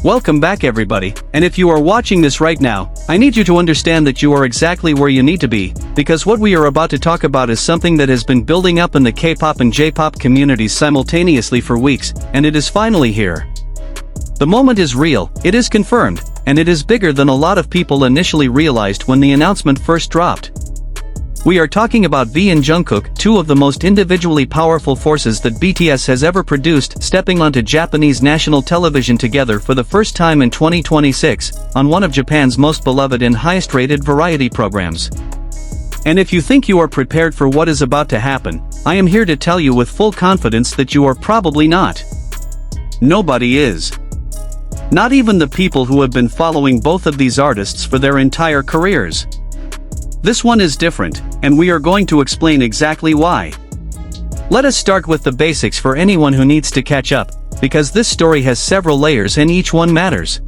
Welcome back everybody, and if you are watching this right now, I need you to understand that you are exactly where you need to be, because what we are about to talk about is something that has been building up in the K-pop and J-pop communities simultaneously for weeks, and it is finally here. The moment is real, it is confirmed, and it is bigger than a lot of people initially realized when the announcement first dropped. We are talking about V and Jungkook, two of the most individually powerful forces that BTS has ever produced, stepping onto Japanese national television together for the first time in 2026, on one of Japan's most beloved and highest-rated variety programs. And if you think you are prepared for what is about to happen, I am here to tell you with full confidence that you are probably not. Nobody is. Not even the people who have been following both of these artists for their entire careers. This one is different, and we are going to explain exactly why. Let us start with the basics for anyone who needs to catch up, because this story has several layers and each one matters.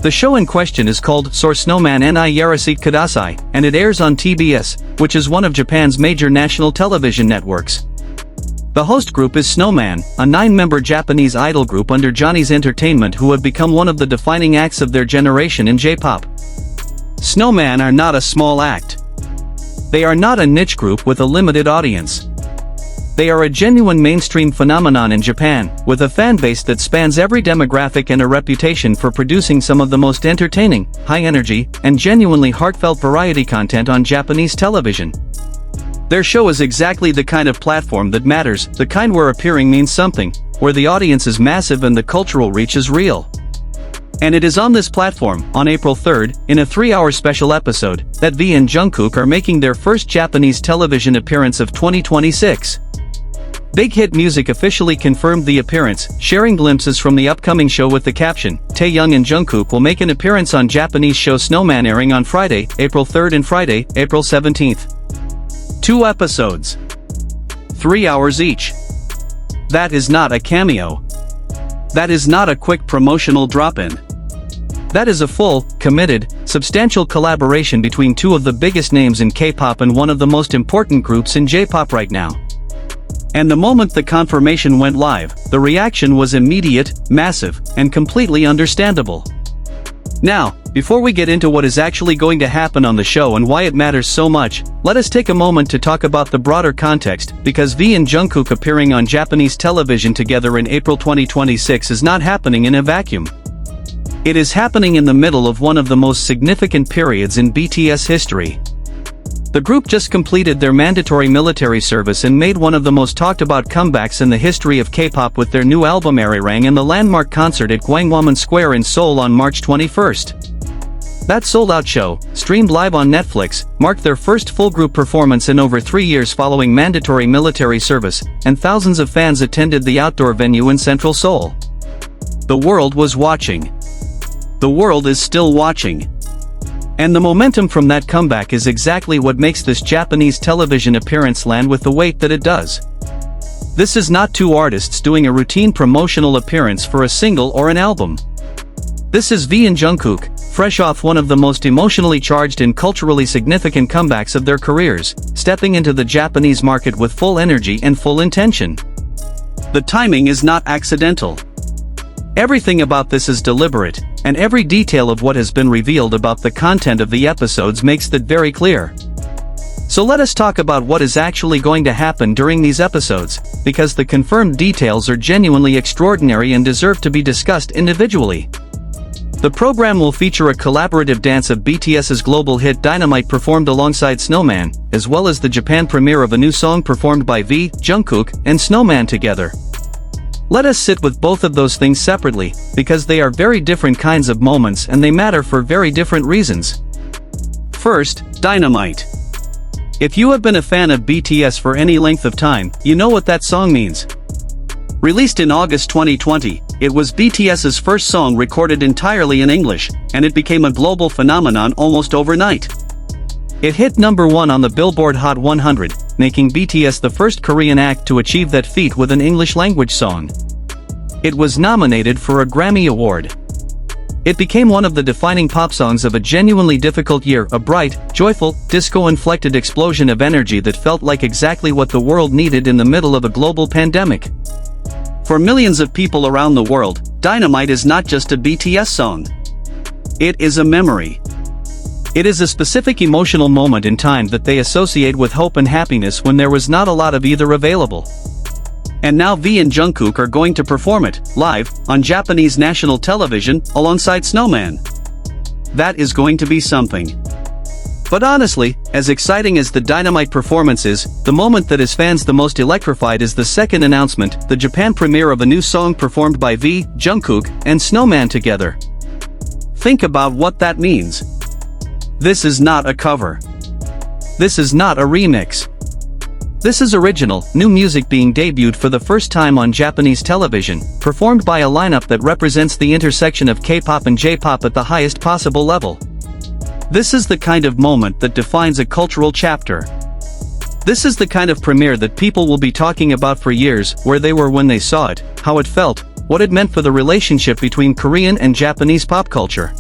The show in question is called Soar Snowman ni Yarasite Kudasai, and it airs on TBS, which is one of Japan's major national television networks. The host group is Snowman, a 9-member Japanese idol group under Johnny's Entertainment who have become one of the defining acts of their generation in J-pop. Snowman are not a small act. They are not a niche group with a limited audience. They are a genuine mainstream phenomenon in Japan, with a fan base that spans every demographic and a reputation for producing some of the most entertaining, high-energy, and genuinely heartfelt variety content on Japanese television. Their show is exactly the kind of platform that matters, the kind where appearing means something, where the audience is massive and the cultural reach is real. And it is on this platform, on April 3rd, in a 3-hour special episode, that V and Jungkook are making their first Japanese television appearance of 2026. Big Hit Music officially confirmed the appearance, sharing glimpses from the upcoming show with the caption, Taehyung and Jungkook will make an appearance on Japanese show Snowman airing on Friday, April 3rd and Friday, April 17th. 2 episodes. 3 hours each. That is not a cameo. That is not a quick promotional drop-in. That is a full, committed, substantial collaboration between two of the biggest names in K-pop and one of the most important groups in J-pop right now. And the moment the confirmation went live, the reaction was immediate, massive, and completely understandable. Now, before we get into what is actually going to happen on the show and why it matters so much, let us take a moment to talk about the broader context, because V and Jungkook appearing on Japanese television together in April 2026 is not happening in a vacuum. It is happening in the middle of one of the most significant periods in BTS history. The group just completed their mandatory military service and made one of the most talked about comebacks in the history of K-pop with their new album Arirang and the landmark concert at Gwanghwamun Square in Seoul on March 21st. That sold-out show, streamed live on Netflix, marked their first full group performance in over 3 years following mandatory military service, and thousands of fans attended the outdoor venue in central Seoul. The world was watching. The world is still watching. And the momentum from that comeback is exactly what makes this Japanese television appearance land with the weight that it does. This is not two artists doing a routine promotional appearance for a single or an album. This is V and Jungkook, fresh off one of the most emotionally charged and culturally significant comebacks of their careers, stepping into the Japanese market with full energy and full intention. The timing is not accidental. Everything about this is deliberate, and every detail of what has been revealed about the content of the episodes makes that very clear. So let us talk about what is actually going to happen during these episodes, because the confirmed details are genuinely extraordinary and deserve to be discussed individually. The program will feature a collaborative dance of BTS's global hit Dynamite performed alongside Snowman, as well as the Japan premiere of a new song performed by V, Jungkook, and Snowman together. Let us sit with both of those things separately, because they are very different kinds of moments and they matter for very different reasons. First, Dynamite. If you have been a fan of BTS for any length of time, you know what that song means. Released in August 2020, it was BTS's first song recorded entirely in English, and it became a global phenomenon almost overnight. It hit #1 on the Billboard Hot 100, making BTS the first Korean act to achieve that feat with an English-language song. It was nominated for a Grammy Award. It became one of the defining pop songs of a genuinely difficult year, a bright, joyful, disco-inflected explosion of energy that felt like exactly what the world needed in the middle of a global pandemic. For millions of people around the world, Dynamite is not just a BTS song. It is a memory. It is a specific emotional moment in time that they associate with hope and happiness when there was not a lot of either available. And now V and Jungkook are going to perform it, live, on Japanese national television, alongside Snowman. That is going to be something. But honestly, as exciting as the Dynamite performance is, the moment that is fans the most electrified is the second announcement, the Japan premiere of a new song performed by V, Jungkook, and Snowman together. Think about what that means. This is not a cover. This is not a remix. This is original, new music being debuted for the first time on Japanese television, performed by a lineup that represents the intersection of K-pop and J-pop at the highest possible level. This is the kind of moment that defines a cultural chapter. This is the kind of premiere that people will be talking about for years, where they were when they saw it, how it felt, what it meant for the relationship between Korean and Japanese pop culture.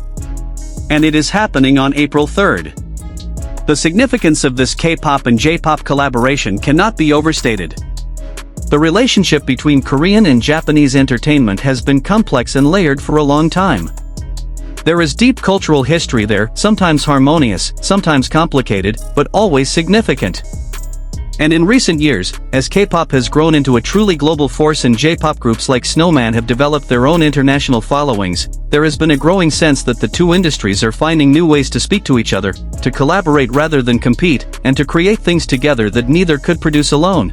And it is happening on April 3rd. The significance of this K-pop and J-pop collaboration cannot be overstated. The relationship between Korean and Japanese entertainment has been complex and layered for a long time. There is deep cultural history there, sometimes harmonious, sometimes complicated, but always significant. And in recent years, as K-pop has grown into a truly global force and J-pop groups like Snowman have developed their own international followings, there has been a growing sense that the two industries are finding new ways to speak to each other, to collaborate rather than compete, and to create things together that neither could produce alone.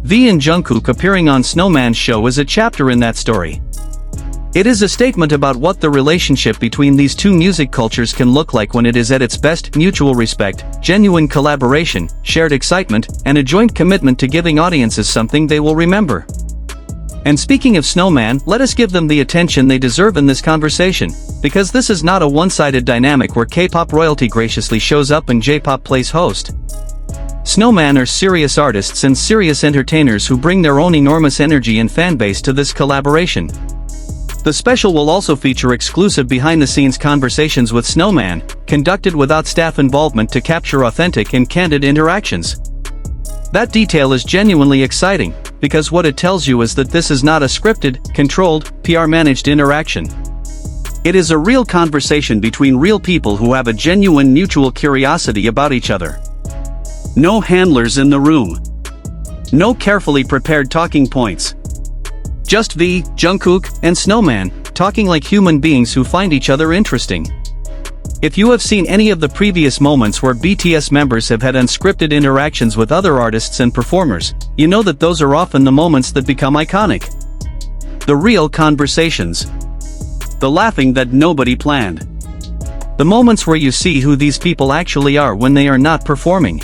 V and Jungkook appearing on Snowman's show is a chapter in that story. It is a statement about what the relationship between these two music cultures can look like when it is at its best: mutual respect, genuine collaboration, shared excitement, and a joint commitment to giving audiences something they will remember. And speaking of Snowman, let us give them the attention they deserve in this conversation, because this is not a one-sided dynamic where K-pop royalty graciously shows up and J-pop plays host. Snowman are serious artists and serious entertainers who bring their own enormous energy and fanbase to this collaboration. The special will also feature exclusive behind-the-scenes conversations with Snowman, conducted without staff involvement to capture authentic and candid interactions. That detail is genuinely exciting, because what it tells you is that this is not a scripted, controlled, PR-managed interaction. It is a real conversation between real people who have a genuine mutual curiosity about each other. No handlers in the room. No carefully prepared talking points. Just V, Jungkook, and Snowman, talking like human beings who find each other interesting. If you have seen any of the previous moments where BTS members have had unscripted interactions with other artists and performers, you know that those are often the moments that become iconic. The real conversations. The laughing that nobody planned. The moments where you see who these people actually are when they are not performing.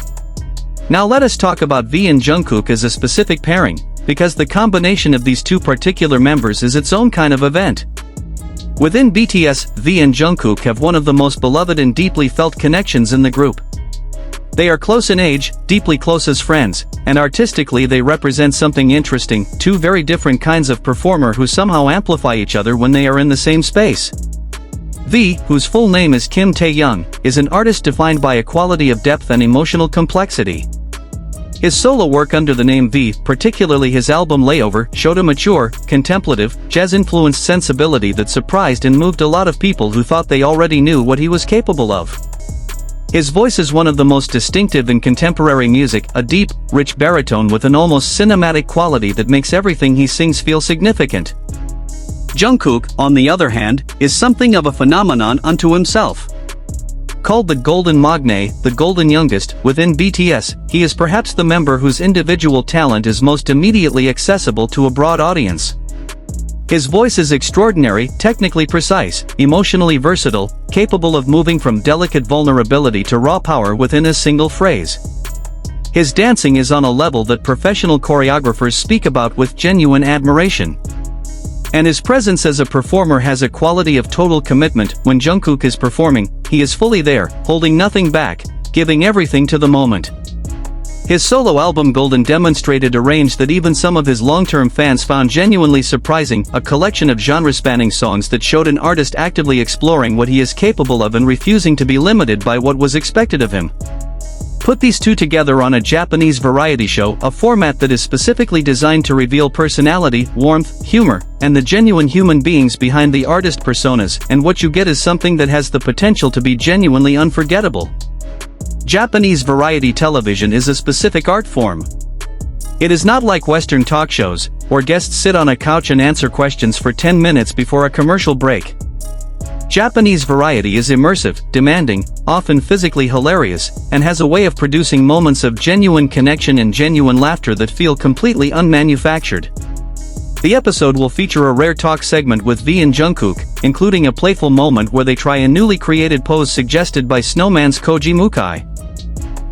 Now let us talk about V and Jungkook as a specific pairing, because the combination of these two particular members is its own kind of event. Within BTS, V and Jungkook have one of the most beloved and deeply felt connections in the group. They are close in age, deeply close as friends, and artistically they represent something interesting: two very different kinds of performer who somehow amplify each other when they are in the same space. V, whose full name is Kim Tae-young, is an artist defined by a quality of depth and emotional complexity. His solo work under the name V, particularly his album Layover, showed a mature, contemplative, jazz-influenced sensibility that surprised and moved a lot of people who thought they already knew what he was capable of. His voice is one of the most distinctive in contemporary music, a deep, rich baritone with an almost cinematic quality that makes everything he sings feel significant. Jungkook, on the other hand, is something of a phenomenon unto himself. Called the Golden Magne, the Golden Youngest, within BTS, he is perhaps the member whose individual talent is most immediately accessible to a broad audience. His voice is extraordinary, technically precise, emotionally versatile, capable of moving from delicate vulnerability to raw power within a single phrase. His dancing is on a level that professional choreographers speak about with genuine admiration. And his presence as a performer has a quality of total commitment. When Jungkook is performing, he is fully there, holding nothing back, giving everything to the moment. His solo album Golden demonstrated a range that even some of his long-term fans found genuinely surprising, a collection of genre-spanning songs that showed an artist actively exploring what he is capable of and refusing to be limited by what was expected of him. Put these two together on a Japanese variety show, a format that is specifically designed to reveal personality, warmth, humor, and the genuine human beings behind the artist personas, and what you get is something that has the potential to be genuinely unforgettable. Japanese variety television is a specific art form. It is not like Western talk shows, where guests sit on a couch and answer questions for 10 minutes before a commercial break. Japanese variety is immersive, demanding, often physically hilarious, and has a way of producing moments of genuine connection and genuine laughter that feel completely unmanufactured. The episode will feature a rare talk segment with V and Jungkook, including a playful moment where they try a newly created pose suggested by Snowman's Koji Mukai.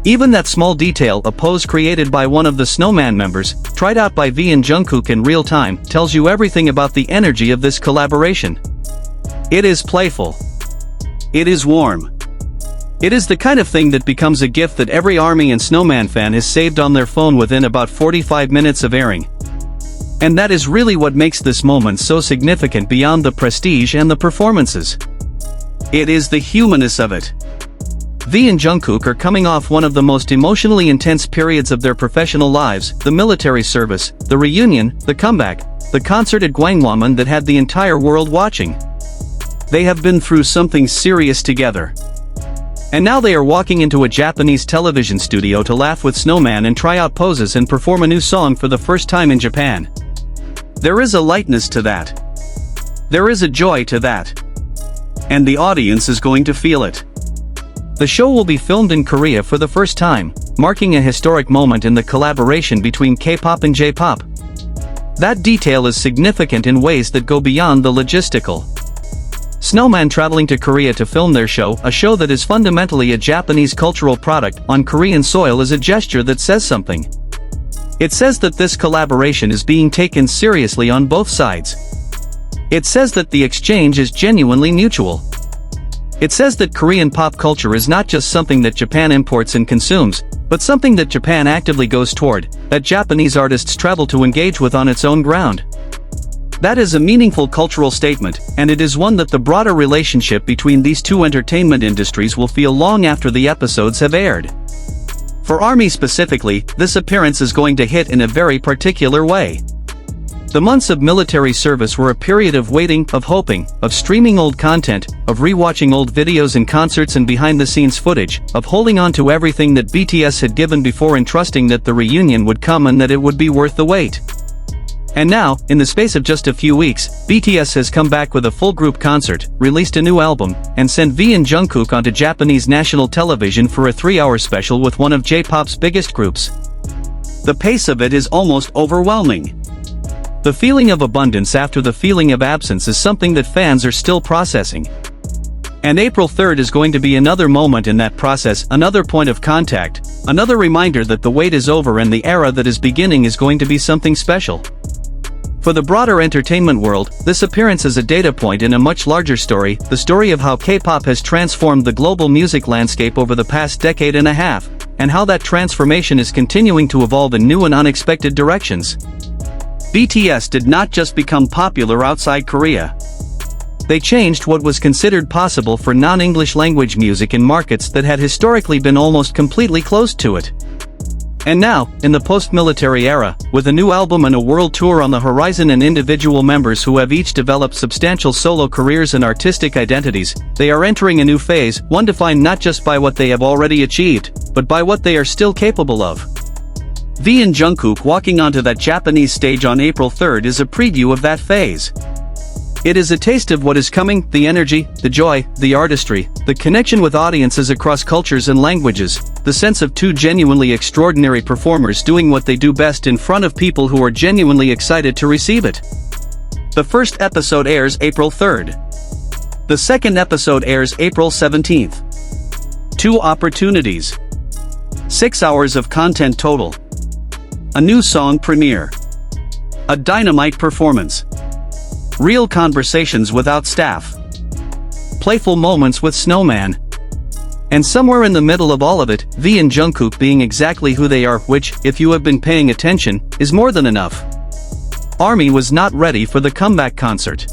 Even that small detail, a pose created by one of the Snowman members, tried out by V and Jungkook in real time, tells you everything about the energy of this collaboration. It is playful. It is warm. It is the kind of thing that becomes a gift that every ARMY and Snowman fan has saved on their phone within about 45 minutes of airing. And that is really what makes this moment so significant beyond the prestige and the performances. It is the humanness of it. V and Jungkook are coming off one of the most emotionally intense periods of their professional lives, the military service, the reunion, the comeback, the concert at Gwangwonmun that had the entire world watching. They have been through something serious together. And now they are walking into a Japanese television studio to laugh with Snowman and try out poses and perform a new song for the first time in Japan. There is a lightness to that. There is a joy to that. And the audience is going to feel it. The show will be filmed in Korea for the first time, marking a historic moment in the collaboration between K-pop and J-pop. That detail is significant in ways that go beyond the logistical. Snowman traveling to Korea to film their show, a show that is fundamentally a Japanese cultural product, on Korean soil is a gesture that says something. It says that this collaboration is being taken seriously on both sides. It says that the exchange is genuinely mutual. It says that Korean pop culture is not just something that Japan imports and consumes, but something that Japan actively goes toward, that Japanese artists travel to engage with on its own ground. That is a meaningful cultural statement, and it is one that the broader relationship between these two entertainment industries will feel long after the episodes have aired. For ARMY specifically, this appearance is going to hit in a very particular way. The months of military service were a period of waiting, of hoping, of streaming old content, of rewatching old videos and concerts and behind-the-scenes footage, of holding on to everything that BTS had given before and trusting that the reunion would come and that it would be worth the wait. And now, in the space of just a few weeks, BTS has come back with a full group concert, released a new album, and sent V and Jungkook onto Japanese national television for a 3-hour special with one of J-pop's biggest groups. The pace of it is almost overwhelming. The feeling of abundance after the feeling of absence is something that fans are still processing. And April 3rd is going to be another moment in that process, another point of contact, another reminder that the wait is over and the era that is beginning is going to be something special. For the broader entertainment world, this appearance is a data point in a much larger story, the story of how K-pop has transformed the global music landscape over the past decade and a half, and how that transformation is continuing to evolve in new and unexpected directions. BTS did not just become popular outside Korea. They changed what was considered possible for non-English language music in markets that had historically been almost completely closed to it. And now, in the post-military era, with a new album and a world tour on the horizon and individual members who have each developed substantial solo careers and artistic identities, they are entering a new phase, one defined not just by what they have already achieved, but by what they are still capable of. V and Jungkook walking onto that Japanese stage on April 3rd is a preview of that phase. It is a taste of what is coming, the energy, the joy, the artistry, the connection with audiences across cultures and languages, the sense of two genuinely extraordinary performers doing what they do best in front of people who are genuinely excited to receive it. The first episode airs April 3rd. The second episode airs April 17th. 2 opportunities. 6 hours of content total. A new song premiere. A dynamite performance. Real conversations without staff. Playful moments with Snowman. And somewhere in the middle of all of it, V and Jungkook being exactly who they are, which, if you have been paying attention, is more than enough. ARMY was not ready for the comeback concert.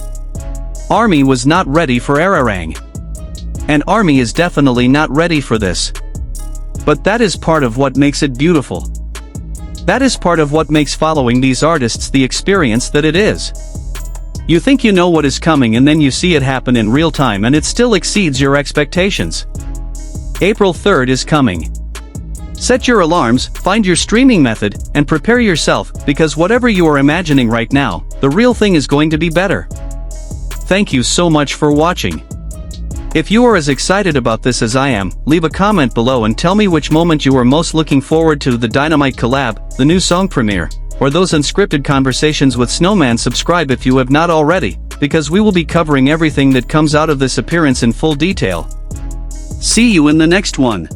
ARMY was not ready for Ararang. And ARMY is definitely not ready for this. But that is part of what makes it beautiful. That is part of what makes following these artists the experience that it is. You think you know what is coming and then you see it happen in real time and it still exceeds your expectations. April 3rd is coming. Set your alarms, find your streaming method, and prepare yourself, because whatever you are imagining right now, the real thing is going to be better. Thank you so much for watching. If you are as excited about this as I am, leave a comment below and tell me which moment you are most looking forward to: the Dynamite collab, the new song premiere, or those unscripted conversations with Snowman. Subscribe if you have not already, because we will be covering everything that comes out of this appearance in full detail. See you in the next one.